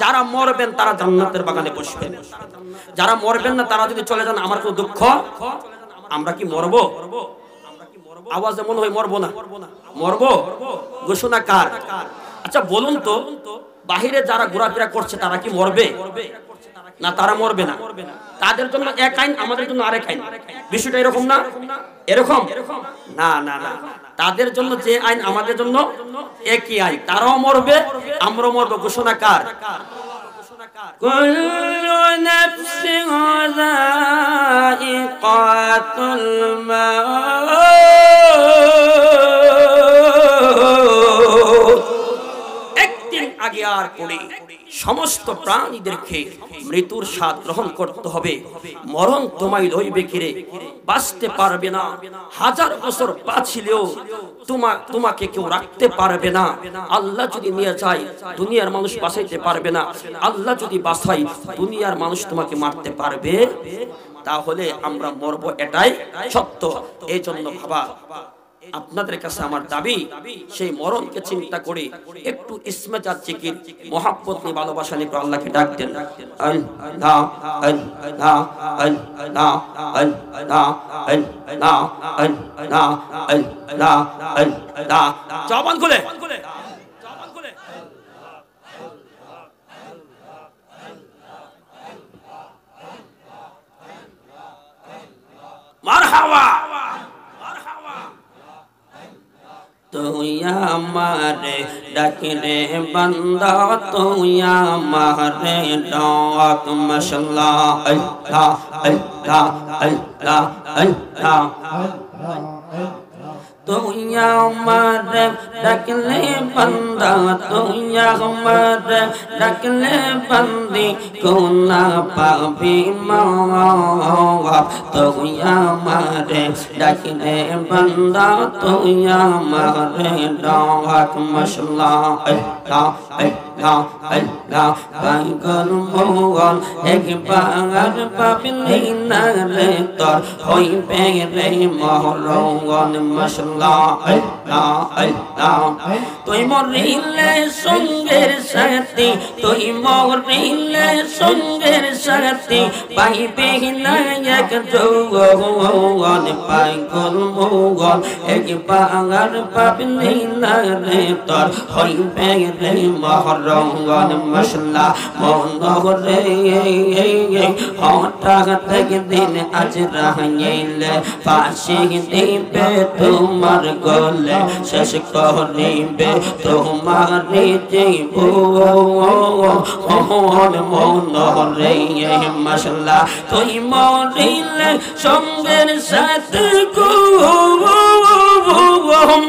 যারা মরবেন তারা জান্নাতের বাগানে বসবেন, যারা মরবেন না তারা যদি চলে যান আমার কোনো দুঃখ। আমরা কি মরবো? আওয়াজে মনে হয় মরবো না। মরবো? ঘোষণা কার? আচ্ছা বলুন তো, বাহিরে যারা ঘোরাফেরা করছে তারা কি মরবে না? তারা মরবে না। তাদের জন্য এক আইন, আমাদের জন্য আরেক আইন। বিষয়টা এরকম না? এরকম না না না, তাদের জন্য যে আইন আমাদের জন্য একই আইন। তারাও মরবে, আমরাও মরবো। ঘোষণা কার? কুল্লু নাফসিন যায়িকাতুল মাউত। একদিন আগে আর পরে সমস্ত প্রাণীদেরকে মৃত্যুর স্বাদ গ্রহণ করতে হবে। মরণ তোমায় লইবে কিরে, বাঁচতে পারবে না। হাজার বছর বাঁচিলেও তোমাকে কেউ রাখতে পারবে না। আল্লাহ যদি নিয়ে যায় দুনিয়ার মানুষ বাঁচাইতে পারবে না। আল্লাহ যদি বাঁচাই দুনিয়ার মানুষ তোমাকে মারতে পারবে। তাহলে আমরা মরবো, এটাই সত্য। এই জন্য বাবা আপনাদের কাছে আমার দাবি, সেই মরণকে চিন্তা করে একটু ইসমে জাত জিকির, মোহাব্বত নিয়ে, ভালোবাসা নিয়ে আল্লাহকে ডাক দেন। আল্লাহ আল্লাহ আল্লাহ আল্লাহ আল্লাহ আল্লাহ আল্লাহ আল্লাহ। জবান খুলে মারহাবা। তুই আমারে ডাকরে বান্দা, তুই আমারে ডাক। মাশাআল্লাহ আল্লাহ আল্লাহ আল্লাহ আল্লাহ। তুই আমারে ডাকলে বান্দা, তুই আমারে ডাকলে বান্দি, কোনা পাবি মাওয়াব। তুই আমারে ডাকলে বান্দা, তুই আমারে ডাক। মাশাআল্লাহ আল্লাহ আল্লাহ আল্লাহ। পাগল মোগল একবার পাবলি না রে, তোর হইবে রে মরণ। মাশাআল্লাহ আল্লাহ আল্লাহ। তুই মরিলে সঙ্গের সাথী, তুই মরিলে সঙ্গের সাথী, পাইবে না এক যৌবন। পাগল মোগল একবার পাবলি না রে, তোর হইবে রে মরণ। মাশাআল্লাহ মনরে হঠাৎ একদিন আজ রাহিলে, ফাঁসি দিবে তোমার গলে, শেষ করিবে তোমার জীবন। মনরে মাশাআল্লাহ তুই মরিলে সঙ্গের সাথে গো।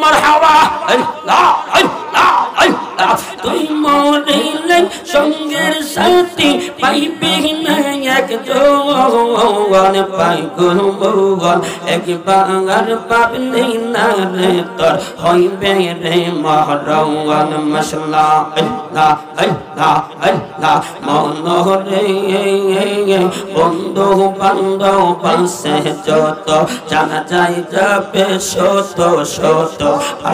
মারহাবা আল্লাহ আল্লাহ আল্লাহ। তুই মরিলে সঙ্গের সাথী, পাইবে না এক যৌবন। পাগল মোগল একবার পাবলি না রে, তোর হইবে রে মরণ। মাশাআল্লাহ আল্লাহ আল্লাহ আল্লাহ। মনরে বন্ধু বান্ধব পাশে যত, জানা যায় যাবে শত শত,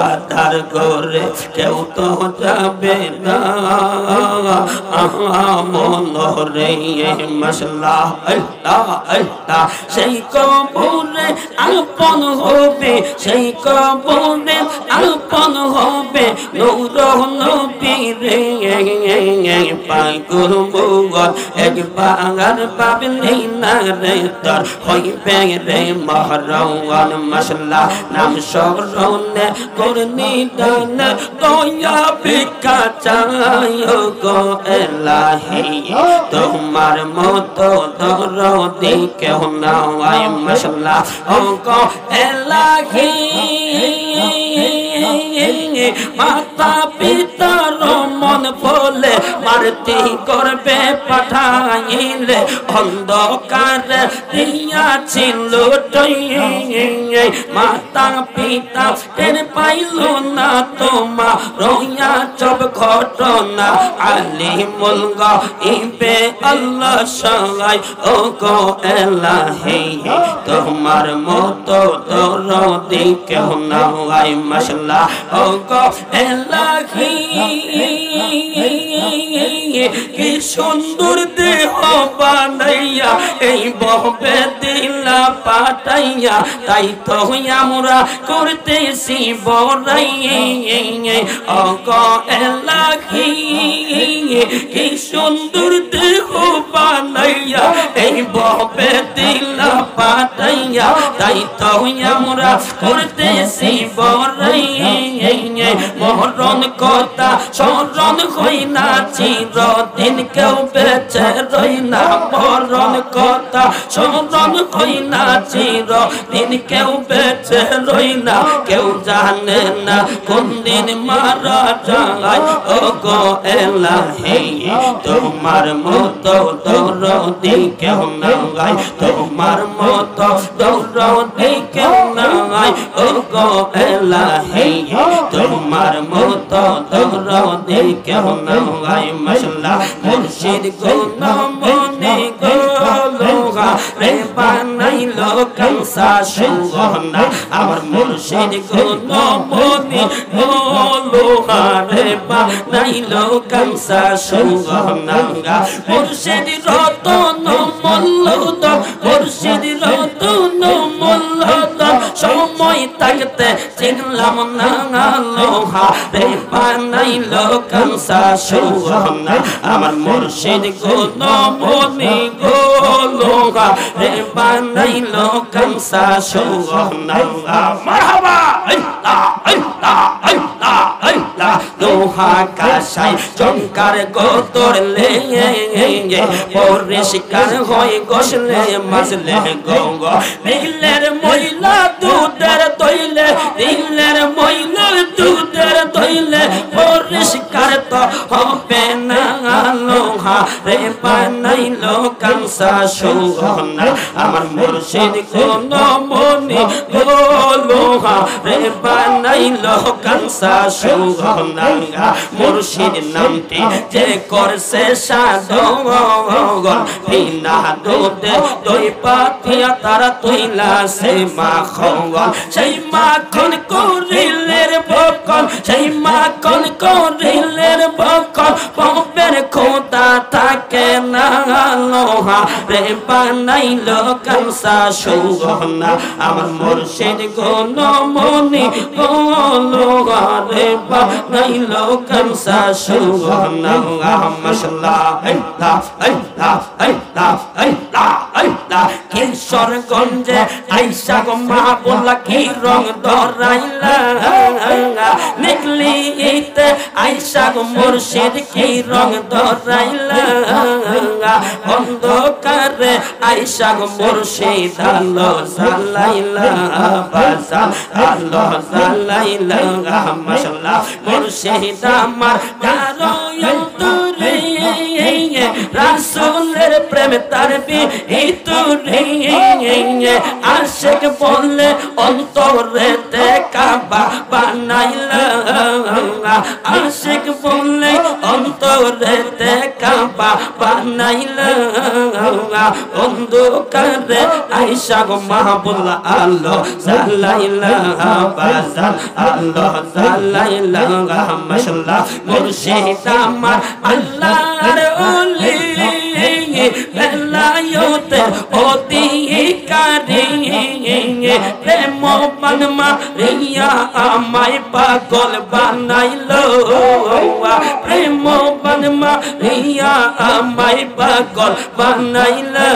আধার করে কেউ তো যাবে না। মনরে মাশাআল্লাহ আল্লাহ আল্লাহ। সেই কবরে আপন হবে, সেই কবরে আপন হবে নূর নবী রে। পাগল মোগল একবার পাবলি না রে, তোর হইবে রে মরণ। মাশাআল্লাহ নাম স্মরণে করনি দান, দয়া ভিক্ষা চাই গো এলাহি, তোমার মতো দরদি কেউ নাই। মাশাআল্লাহ ও গো এলাহি। মাতা পিতার মন বলে মারতি করবে পাঠাইলে, অন্ধকার দিয়াছিল মাতা পিতা টের পাইল না তোমার রইয়া সব ঘটনা। আলিমুল গাইবে আল্লাহ সহায় ও গো এলাহি, তোমার মতো দরদি কেউ নাই। মাশাআল্লাহ ও গো এলাহি কি সুন্দর দেহ বানাইয়া এই ববে দিলা পাঠাইয়া তাই তো আমরা করতেছি বড়াই ও গো এলাহি কি সুন্দর দেহ বানাইয়া এই ববে দিলা পাঠাইয়া তাই তো আমরা করতেছি বড়াই মরণ কথা স্মরণ হই না চিরদিন কেউ বেঁচে রই না মরণ কথা স্মরণ হই না চিরদিন কেউ বেঁচে রই না কেউ জানে না কোন দিন মারা যায় ও গো এলাহি তোমার মতো দৌড়ি কেউ নাই তোমার মতো দৌড়ি কেউ নাই ও গো এলাহি তোমার মতো দৌড়ি কেউ নাই মশলা মুর্শিদ গুণ মনে গোলোহা রে বানাইলো কংসা সুগনা আমার মুর্শিদ গুণ মনে গোলোহা রে বানাইলো কংসা সুগনা মুর্শিদ রতন মল্লদ মুর্শিদ রতন মল্লদ সময় থাকতে চিনলাম না লোহা রে বানাইলো কংসা সুগনা আমার মুর্শিদ গুণ মনে গোলোহা রে বানাইলো কংসা সুগনা মারহাবা আল্লাহ আল্লাহ আল্লাহ আল্লাহ লোহা কাশাই চমকার গোতর লে পরিষ্কার হয় গোসলে মাজলে গঙ্গ দিলের ময়লা দুধের দইলে দিলের ময়লা দুধের দইলে পরিষ্কার তো হবে না লোহা রে বানাইলো কংসা সুগনা আমার মুর্শিদ গুণ মনে গোলোহা রে বানাইলো কংসা সুগনা মুর্শিদ নামটি যে করছে সাধন বিনা দুধে দই পাতিয়া তারা তৈলা সে মাখন সেই মাখন করিলের বকন সেই মাখন করিলের বকন পপের খোদা থাকে না লোহা রে বানাইলো কংসা সুগনা আমার মুর্শিদ গুণ মনে গোলোহা রে বানাইলো কংসা সুগনা মশলা আল্লাহ আল্লাহ আল্লাহ আল্লাহ আল্লাহ কিশোরগঞ্জে আইসা গো মা বলা কি রং ধরাইলা নিকলিতে আইসা গো মুর্শিদ কি রং ধরাইলা অন্ধকারে আইসা গো মুর্শিদ আলো জ্বালাইলা বাজার আলো জ্বালাইলা মশলা মুর্শিদ আমার কারো অন্তরে রাসূলের প্রেম তার ভিতরে আশিক বলে অন্তরে কাবা বানাইলা আশিক বলে অন্তরে কাবা বানাইলা অন্ধকারে আইসা গো মাহবুল্লাহ আলো জ্বালাইলা বাজার আলো জ্বালাইলা মশলা মুর্শিদ আমার আল্লাহর ওলি বেলায়তে অধিকারী প্রেম বানমা রিয়া আমায় পাগল বানাইলো প্রেম বানমা রিয়া আমায় পাগল বানাইলো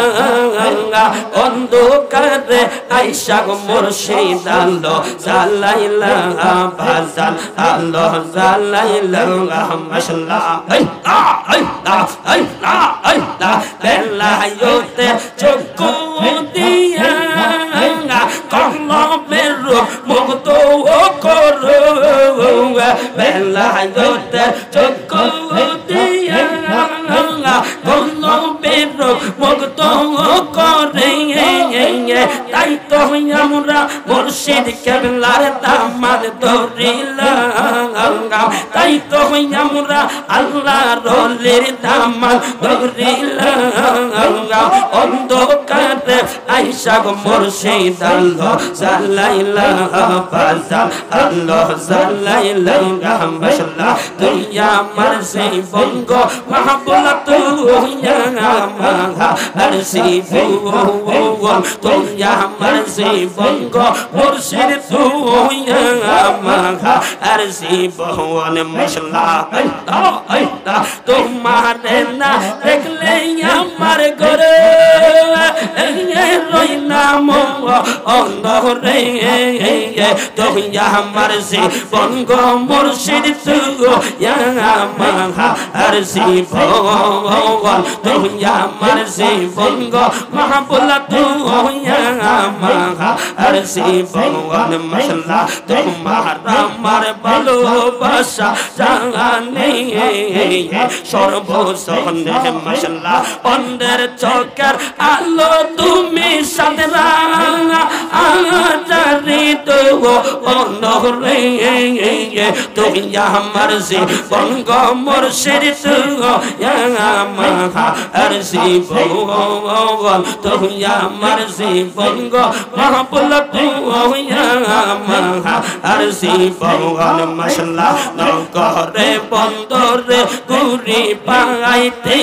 অন্ধকারে আইসা গো মুর্শিদ আলো জ্বালাইলা বাজার আলো জ্বালাইলা মশলা আল্লাহ আল্লাহ আল্লাহ আল্লাহ বেলায়তে চক্ষু দিয়া কলমের মুক্ত করো বেলায়তে চক্ষু দিয়া কলমের মুক্ত করে তাই তো আমরা মুর্শিদ কেবলার দামান ধরিলাম তাই তো আমরা আল্লাহর রোলের দামান ধরিলাম অন্ধকারে আইসা গো মুর্শিদ আল্লাহ সাল্লাল্লাহু আল্লাহ সাল্লাল্লাহু মাশাআল্লাহ তুই আমার সেই বঙ্গ মাহবুবা তুই আমার আরশি ভুবন তুই আমার সেই বঙ্গ মুর্শিদ তুই আমার আরশি ভুবন মাশাআল্লাহ আল্লাহ তোমার না দেখলে আমার ঘরে রই নাম অন্ধরে তুই আমার সেই বঙ্গ মুর্শিদ তুই আমার আরশি ভুবন তুই আমার সেই বঙ্গ মাহবুবা তুই আমার আরশি ভুবন মাশাআল্লাহ তোমার আমার ভালোবাসা জানে সর্বসনে মাশাআল্লাহ অন্ধের চোখের আলো তুমি সাদরা আজারি তো অন্ধরে তুই আমার সেই বঙ্গ মুর্শিদ তুই আমার আরশি ভুবন তুই আমার সেই বঙ্গ মাহবুবা তুই আমার আরশি ভুবন মাশাআল্লাহ নগরে বন্দরে ঘুরি পাইতে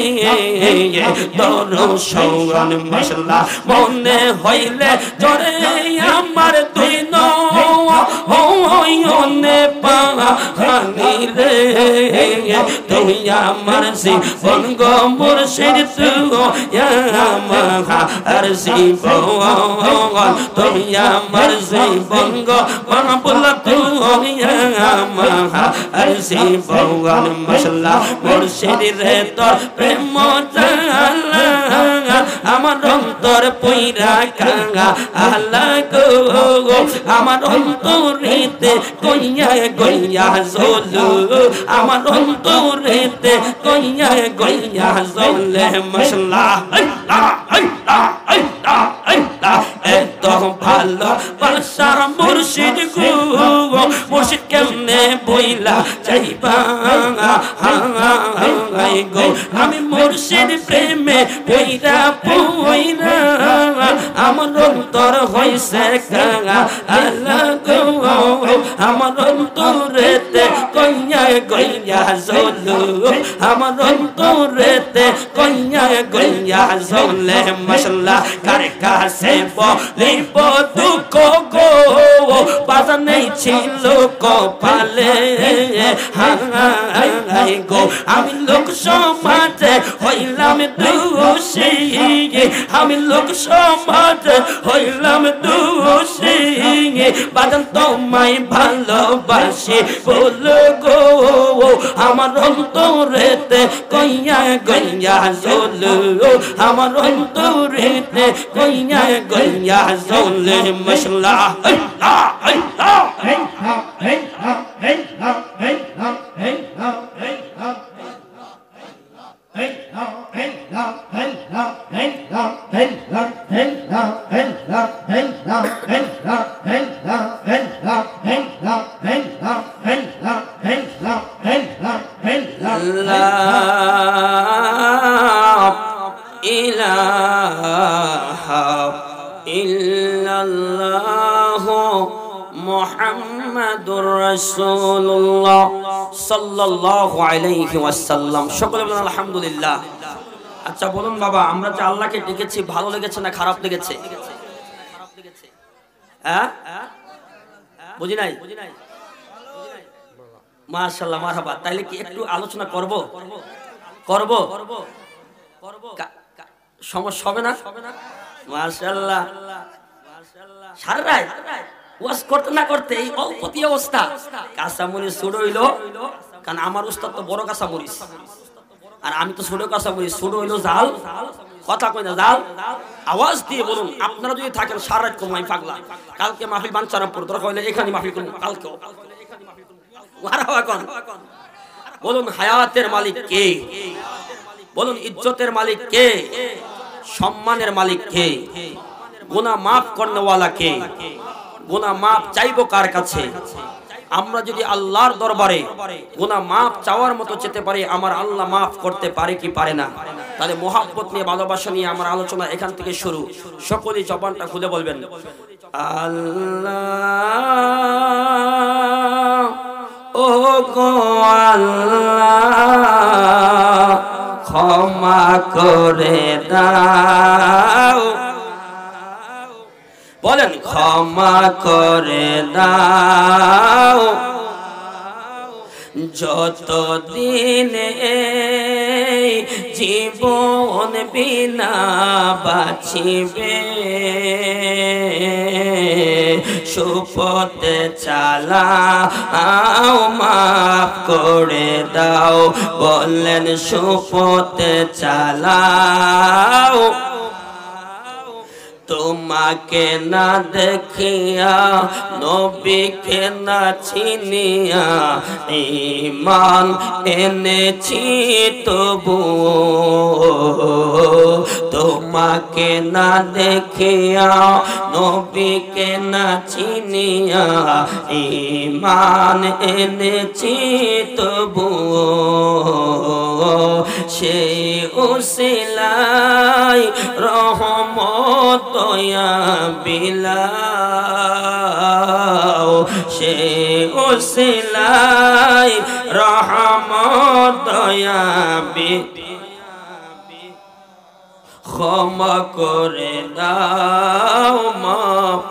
দর্শন মাশাআল্লাহ মনে হইলে জরে আমার দুই নয়নে পানি রে তুই আমার সেই বঙ্গ মুর্শিদ তুই আমার আরশি ভুবন তুই আমার সেই বঙ্গ মাহবুবা তুই আমার আরশি ভুবন মাশাআল্লাহ মুর্শিদ রে তোর প্রেম জালা আমার অন্তর পইরা কাঙ্গা আল্লাহ গো আমার অন্তরেতে কইয়া গইয়া জলু আমার অন্তরেতে কইয়া গইয়া জলে মাশাআল্লাহ আল্লাহ আল্লাহ আল্লাহ আল্লাহ এত ভালো বাসার মুর্শিদ গো মুর্শিদ কেমনে বইলা যাইবা গো আমি মুর্শিদ প্রেমে পইরা পইরা আমার অন্তর হইছে কাঙ্গা আল্লাহ গো আমার অন্তরেতে কইয়া গইয়া জলু আমার অন্তরেতে কইয়া গইয়া জলে মাশাআল্লাহ কার কাছে বলিব দুঃখ গো বাজা নেই ছিল কপালে হাই গো আমি লোক সমাজে হইলাম দোষী আমি লোক সমাজে হইলাম দোষী বাজান তোমায় ভালোবাসি বলো গো আমার অন্তরেতে কইয়া গইয়া জলু আমার অন্তরেতে কইয়া গইয়া জলে মাশাআল্লাহ আল্লাহ আল্লাহ মুহাম্মাদুর রাসূলুল্লাহ সাল্লাল্লাহু আলাইহি ওয়াসাল্লাম সকলে বলেন আলহামদুলিল্লাহ। আচ্ছা বলুন বাবা, আমরা যে আল্লাহকে ডেকেছি ভালো লেগেছে না খারাপ লেগেছে? হ্যাঁ বুঝি নাই? মাশাআল্লাহ মারহাবা। তাইলে কি একটু আলোচনা করব? সমস্যা হবে না? মাশাআল্লাহ সারা রাত ওয়াজ করতে না করতে এই অল্পতি অবস্থা কাঁচামরিচ ছোট হইলো, কারণ আমার উস্তাদ তো বড় কাঁচামরিচ আর আমি তো ছোট কাঁচামরিচ, ছোট হইলো জাল, কথা কই না জাল। আওয়াজ দিয়ে বলুন আপনারা যদি থাকেন সারা রাত কমাই পাগলা, কালকে মাহফিল বাঞ্চারামপুর দরকার হইলে এখানে মাহফিল করুন, কালকেও বলুন হায়াতের মালিক কে? বলুন ইজ্জতের মালিক কে? সম্মানের মালিক কে? গুনাহ মাফ করনেওয়ালা কে? গুনাহ মাফ চাইবো কার কাছে? আমরা যদি আল্লাহর দরবারে গুনাহ মাফ চাওয়ার মতো যেতে পারি, আমার আল্লাহ মাফ করতে পারে কি পারে না? তাহলে মোহাব্বত নিয়ে, ভালোবাসা নিয়ে আমার আলোচনা এখান থেকে শুরু। সকলেই জবানটা খুলে বলবেন আল্লাহ, ও গো আল্লাহ, ক্ষমা করে দাও। বলেন ক্ষমা করে দাও। যতদিন জীবন বিনা বাঁচিবে, সুপথে চালাও, মাফ করে দাও। বলেন সুপথে চালাও। তোমাকে না দেখিয়া, নবীকে না চিনিয়া, ঈমান এনেছি তবু। তোমাকে না দেখিয়া, নবীকে না চিনিয়া, ঈমান এনেছি তবু। সেই উসিলাই রহমত দয়া বিলাও, সে উসিলাই রহমত দয়া ক্ষমা করে দাও। মাফ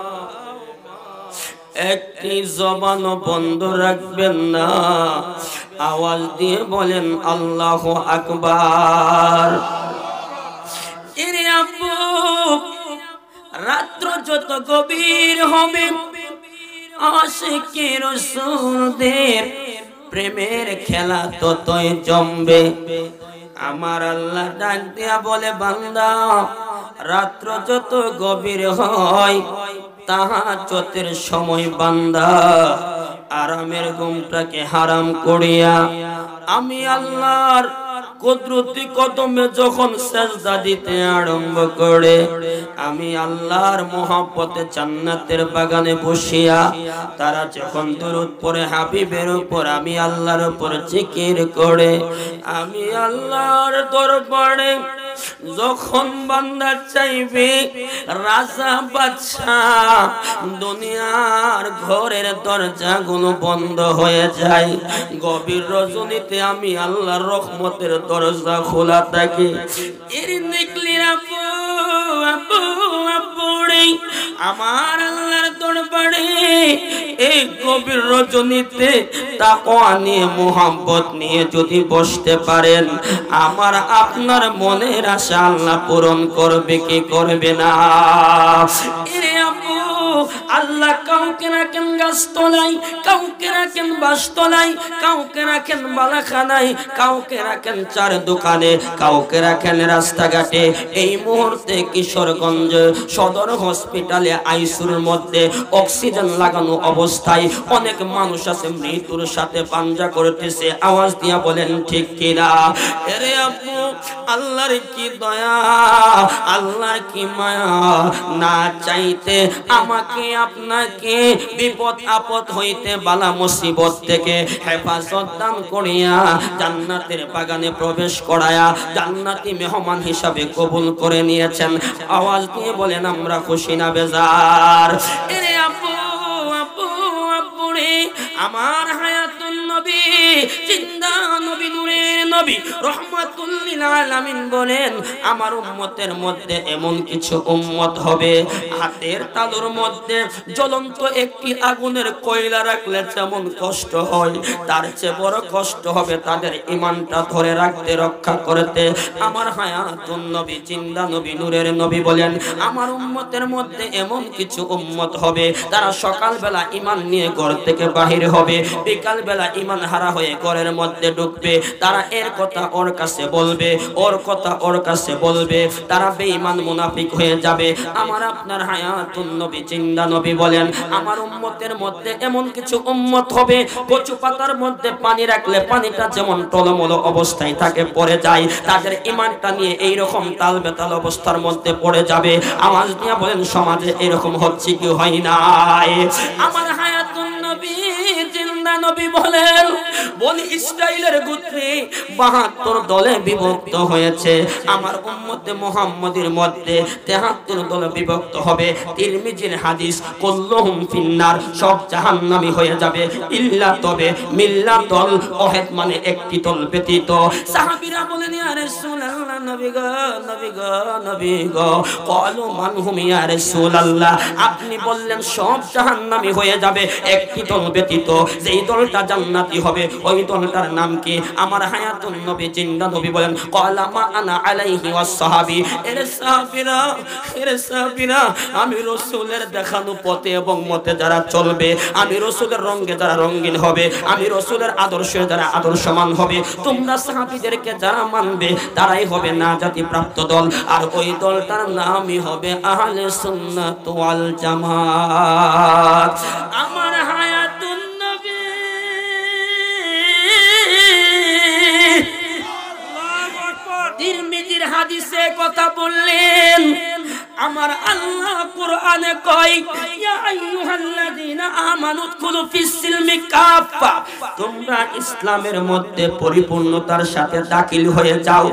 একটি জবান বন্ধ রাখবেন না, আওয়াজ দিয়ে বলেন আল্লাহু আকবার। এরে আব্বু, রাত্র যত গভীর হবে, আশিকে রাসূলদের প্রেমের খেলা ততই জমবে। আমার আল্লাহ ডাক দিয়া বলে, বান্দা, রাত্র যত গভীর হয়, তাহাজ্জুদের সময় বান্দা আরামের ঘুমটাকে হারাম করিয়া আমি আল্লাহর কুদরতি কদমে যখন সিজদা দিতে আরম্ভ করে, আমি আল্লাহর মহব্বতে জান্নাতের বাগানে বসিয়া তারা যখন দরুদ পড়ে হাবিবের উপর, আমি আল্লাহর উপর জিকির করে, আমি আল্লাহর দরবারে যখন বান্দা চাইবে, রাজা বাদশাহ দুনিয়ার ঘরের দরজাগুলো বন্ধ হয়ে যায়। গভীর রজনীতে আমি আল্লাহর রহমতের দরজা খোলা থাকে। এর নিকলির আপু আপু আপুরে আমার আল্লাহর দরবারে এই গভীর রজনীতে তাকওয়া নিয়ে, মুহাব্বত নিয়ে যদি বসতে পারেন, আমার আপনার মনের আশা আল্লাহ পূরণ করবে কি করবে না? এরে আপু, আল্লাহ কাউকে রাখেন গাছতলায়, কাউকে রাখেন বাসতলায়, কাউকে রাখেন বালাখানায়, কাউকে রাখেন চার দোকানে, কাউকে রাখেন রাস্তাঘাটে। এই মুহূর্তে কিশোরগঞ্জ সদর হসপিটালে আইসিইউর মধ্যে অক্সিজেন লাগানো অবস্থায় অনেক মানুষ আছে, মৃত্যুর সাথে পাঞ্জা করতেছে। আওয়াজ দিয়া বলেন ঠিক কিনা? এরে আপু, আল্লাহর কি দয়া, আল্লাহর কি মায়া, না চাইতে আমাকে আপনাকে বিপদ আপদ হইতে, বালা মুসিবত থেকে হেফাজত দান করিয়া জান্নাতের বাগানে প্রবেশ করায়া জান্নাতি মেহমান হিসাবে কবুল করে নিয়েছেন। আওয়াজ দিয়ে বলেন আমরা খুশি না বেজার? এরে আপু আপু আপুরে, আমার হায়াতুন নবী, জিন্দা নবী, নূরের নবী, রহমাতুল লিল আলামিন বলেন, আমার উম্মতের মধ্যে এমন কিছু উম্মত হবে, হাতের তালুর মধ্যে জ্বলন্ত একটি আগুনের কয়লা রাখলে যেমন কষ্ট হয়, তার চেয়ে বড় কষ্ট হবে তাদের ঈমানটা ধরে রাখতে, রক্ষা করতে। আমার হায়াতুন নবী, জিন্দা নবী, নূরের নবী বলেন, আমার উম্মতের মধ্যে এমন কিছু উম্মত হবে, তারা সকালবেলা ঈমান নিয়ে ঘর থেকে বাহির হবে, বিকাল বেলা ঈমান হারা হয়ে ঘরের মধ্যে ঢুকবে। তারা এর কথা ওর কাছে বলবে, ওর কথা ওর কাছে বলবে, তারা বেঈমান মুনাফিক হয়ে যাবে। আমার আপনার হায়াতুন নবী, জিন্দা নবী বলেন, আমার উম্মতের মধ্যে এমন কিছু উম্মত হবে, কচু পাতার মধ্যে পানি রাখলে পানিটা যেমন টলমল অবস্থায় থাকে, পড়ে যায়, তাদের ঈমানটা নিয়ে এইরকম তাল বেতাল অবস্থার মধ্যে পড়ে যাবে। আওয়াজ দিয়ে বলেন সমাজে এরকম হচ্ছে কি হয় নাই? আমার হায়াতুন নবী, নবী বলেন বনি ইসরাইলের গোত্রে 72 দলে বিভক্ত হয়েছে, আমার উম্মতে মুহাম্মাদের মধ্যে 73 দলে বিভক্ত হবে। তিরমিজির হাদিস, কুল্লুহুম ফিন্নার, সব জাহান্নামী হয়ে যাবে ইল্লা তবে মিল্লাতুল ওয়াহিদ মানে একটি দল ব্যতীত। সাহাবীরা বলেন ইয়া রাসূলুল্লাহ, নবী গো নবী গো নবী গো, ক্বালু মান হুম ইয়া রাসূলুল্লাহ, আপনি বললেন সব জাহান্নামী হয়ে যাবে একটি দল ব্যতীত, যেই দলটা জান্নাতি হবে ওই দলটার নাম কি? আমার হায়াতুন নবী জিন্দা নবী বলেন ক্বালা মা আনা আলাইহি ওয়াস সাহাবী, এর সাহাবীরা আমি রাসূলের দেখানো পথে এবং মতে যারা চলবে, আমি রাসূলের রঙে যারা রঙিন হবে, আমি রাসূলের আদর্শে যারা আদর্শমান হবে, তোমরা সাহাবীদেরকে যারা মানবে তারাই হবে নাজাতি প্রাপ্ত দল, আর ওই দলটার নামই হবে আহলে সুন্নাত ওয়াল জামাত। আমার হায়াতুন নবী তিরমিজির হাদিসে কথা বললেন, আমার আল্লাহ কোরআনে কয় ইয়া আইয়ুহাল্লাযীনা আমানু উদখুলু ফিস সিলমি কাফা, তোমরা ইসলামের মধ্যে পরিপূর্ণতার সাথে দাখিল হয়ে যাও।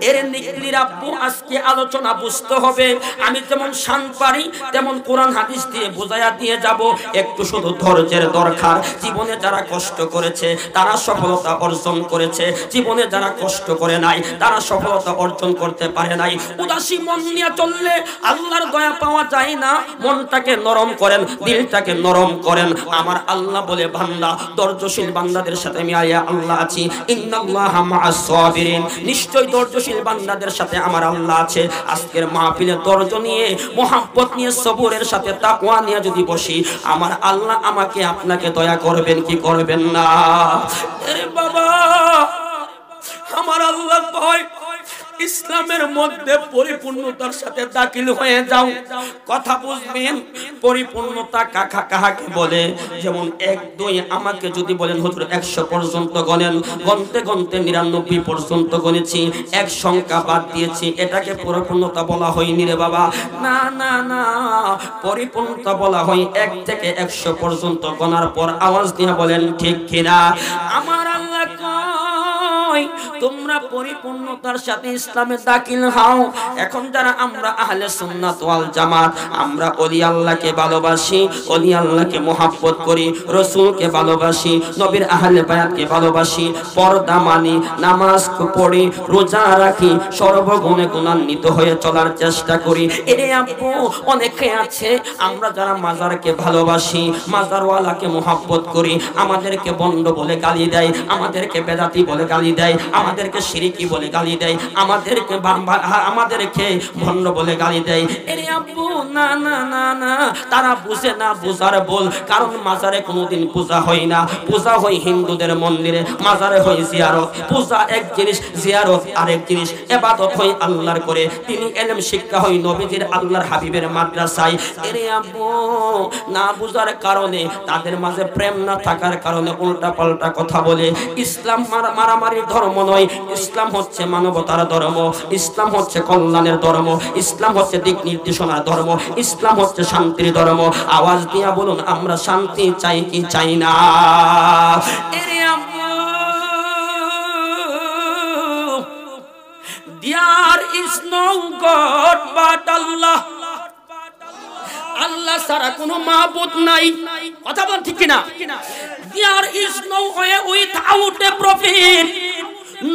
এর নিকলির আব্বু আজকে আলোচনা বুঝতে হবে, আমি যেমন শান পারি তেমন কোরআন হাদিস দিয়ে বোঝায়া দিয়ে যাব, একটু শুধু ধৈর্যের দরকার। জীবনে যারা কষ্ট করেছে তারা সফলতা অর্জন করেছে, জীবনে যারা কষ্ট করে নাই তারা সফলতা অর্জন করতে পারে নাই। উদাসী মন নিয়ে চললে আল্লাহর দয়া পাওয়া যায় না। মনটাকে নরম করেন, দিলটাকে নরম করেন। আমার আল্লাহ বলে বান্দা, ধৈর্যশীল বান্দাদের সাথে আমি আল্লাহ আছি। ইন্নাল্লাহা মা'আস সাবিরিন, নিশ্চয় ধৈর্যশীল বান্দাদের সাথে আমার আল্লাহ আছে। আজকের মাহফিলে ধৈর্য নিয়ে, মুহাব্বত নিয়ে, সবরের সাথে তাকওয়া নিয়ে যদি বসি, আমার আল্লাহ আমাকে আপনাকে দয়া করবেন কি করবেন না? আরে বাবা, আমার আল্লাহ কয় ইসলামের মধ্যে পরিপূর্ণতার সাথে দাখিল হয়ে যাও। কথা বুঝবেন, পরিপূর্ণতা কাহাকে বলে? যেমন 1 2 আমাকে যদি বলেন হুজুর 100 পর্যন্ত গণেন, গণতে গণতে 99 পর্যন্ত গণেছি, এক সংখ্যা বাদ দিয়েছি, এটাকে পরিপূর্ণতা বলা হয়নি রে বাবা। না না না, পরিপূর্ণতা বলা হয় 1 থেকে 100 পর্যন্ত গণার পর আওয়াজ দিয়ে বলেন ঠিক কিনা? আমার আল্লাহ কয় তোমরা পরিপূর্ণতার সাথে ইসলামে দাখিল হও। এখন যারা আমরা আহলে সুন্নাত ওয়াল জামাত, আমরা ওলি আল্লাহকে ভালোবাসি, ওলি আল্লাহকে মুহাব্বত করি, রাসূলকে ভালোবাসি, নবীর আহলে বায়াতকে ভালোবাসি, পর্দা মানি, নামাজ পড়ি, রোজা রাখি, সর্বগুণে গুণান্বিত হয়ে চলার চেষ্টা করি। এরে আপু অনেকে আছে আমরা যারা মাজারকে ভালোবাসি, মাজারওয়ালাকে মুহাব্বত করি, আমাদেরকে বন্ড বলে গালি দেয়, আমাদেরকে বেদাতি বলে গালি দেয়, আমাদেরকে শিরকি বলে গালি দেয়, আমাদেরকে ভণ্ড বলে গালি দেয়। এরে আব্বু না না না না, তারা বুঝে না, বুঝার বল। কারণ মাজারে কোনোদিন পূজা হয় না, পূজা হয় হিন্দুদের মন্দিরে, মাজারে হয় জিয়ারত। পূজা এক জিনিস, জিয়ারত আরেক জিনিস। ইবাদত হয় আল্লাহর করে, তিনি ইলম শিক্ষা হয় নবীজির আল্লাহর হাবিবের মাদ্রাসায়। এরে আব্বু না বুঝার কারণে, তাদের মাঝে প্রেম না থাকার কারণে উল্টা পাল্টা কথা বলে। ইসলাম মারামারির ধর্ম নয়, ইসলাম হচ্ছে মানবতার ধর্ম, ইসলাম হচ্ছে কল্যাণের ধর্ম, ইসলাম হচ্ছে দিক নির্দেশনার ধর্ম, ইসলাম হচ্ছে শান্তির ধর্ম। আওয়াজ দিয়া বলুন আমরা শান্তি চাই কি চাই না? There is no God but Allah. আল্লাহ ছাড়া কোনো মাবুদ নাই। কথা বল ঠিক কিনা? There is no way without a prophet.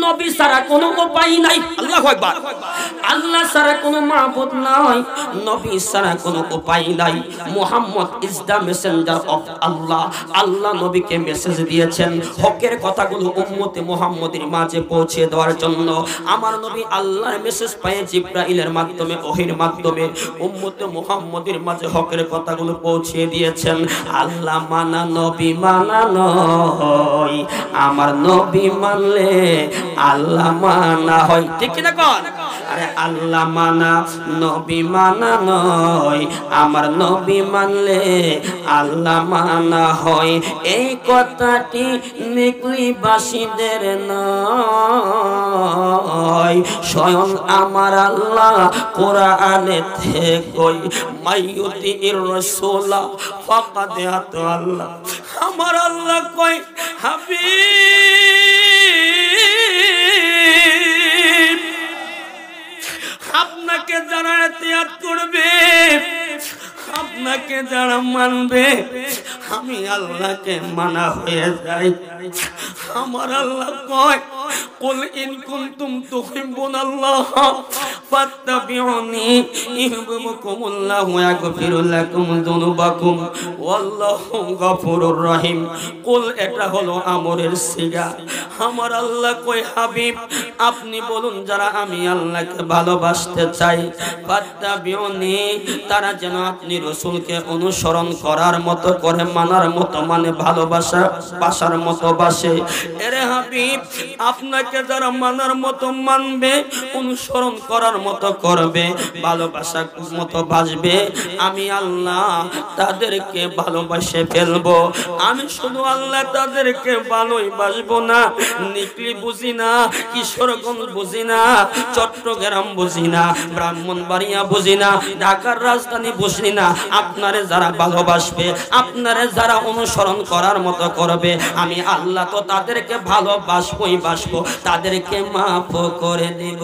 নবী ছাড়া কোনো উপায় নাই। আল্লাহু আকবার। আল্লাহ ছাড়া কোনো মাবুদ নাই, নবী ছাড়া কোনো উপায় নাই। Muhammad is the messenger of Allah. Allah নবীকে মেসেজ দিয়েছেন হকের কথাগুলো উম্মতে মুহাম্মদের মাঝে পৌঁছে দেওয়ার জন্য। আমার নবী আল্লাহর মেসেজ পায় জিবরাইলের মাধ্যমে, ওহীর মাধ্যমে উম্মতে মুহাম্মদের মাঝে হকের কথাগুলো পৌঁছে দিয়েছেন। আল্লাহ মানা নবী মানা নয়, আমার নবী মানলে আল্লাহ মানা হয়। ঠিক কিনা কোন? আরে আল্লাহ মানা নবী মানা নয়, আমার নবী মানলে আল্লাহ মানা হয়। এই কথাটি নিকলিবাসীদের নয়, স্বয়ং আমার আল্লাহ কোরআনে থেকে কই মাইয়ুতির রাসূলা ফাকাদ আতা আল্লাহ। আমার আল্লাহ কয় হাবিব আপনাকে যারা ইতিয়াদ করবে, আপনাকে যারা মানবে, আমি আল্লাহকে মানা হয়ে যাই। আমার আল্লাহ কয় কুল ইন কুনতুম তুহিব্বুনাল্লাহ ফাত্তাবিউনি ইউহিব্বুকুমুল্লাহু ওয়া ইয়াগফিরু লাকুম যুনুবাকুম ওয়াল্লাহু গফুরুর রহিম। কুল এটা হলো আমরের সিগা। আমার আল্লাহ কয় হাবিব আপনি বলুন যারা আমি আল্লাহকে ভালোবাসতে চাই, ফাত্তাবিউনি তারা যেন আপনি রাসূলকে অনুসরণ করার মতো করে, মানার মতো মানে ভালোবাসা বাসার মতো বাসে। এরে হাবিব আপনাকে যারা মানার মতো মানবে, অনুসরণ করার মতো করবে, ভালোবাসার মতো বাসবে, আমি আল্লাহ তাদেরকে ভালোবাসে ফেলবো। আমি শুধু আল্লাহ তাদেরকে ভালোই বাসবো না, নিকলি বুঝি না, কিশোরগঞ্জ বুঝি না, চট্টগ্রাম বুঝি না, ব্রাহ্মণবাড়িয়া বুঝি না, ঢাকার রাজধানী বুঝি না, আপনারে যারা ভালোবাসবে, আপনারে যারা অনুসরণ করার মতো করবে, আমি আল্লাহ তো তাদেরকে ভালোবাসবই বাসবো, তাদেরকে মাফ করে দিব।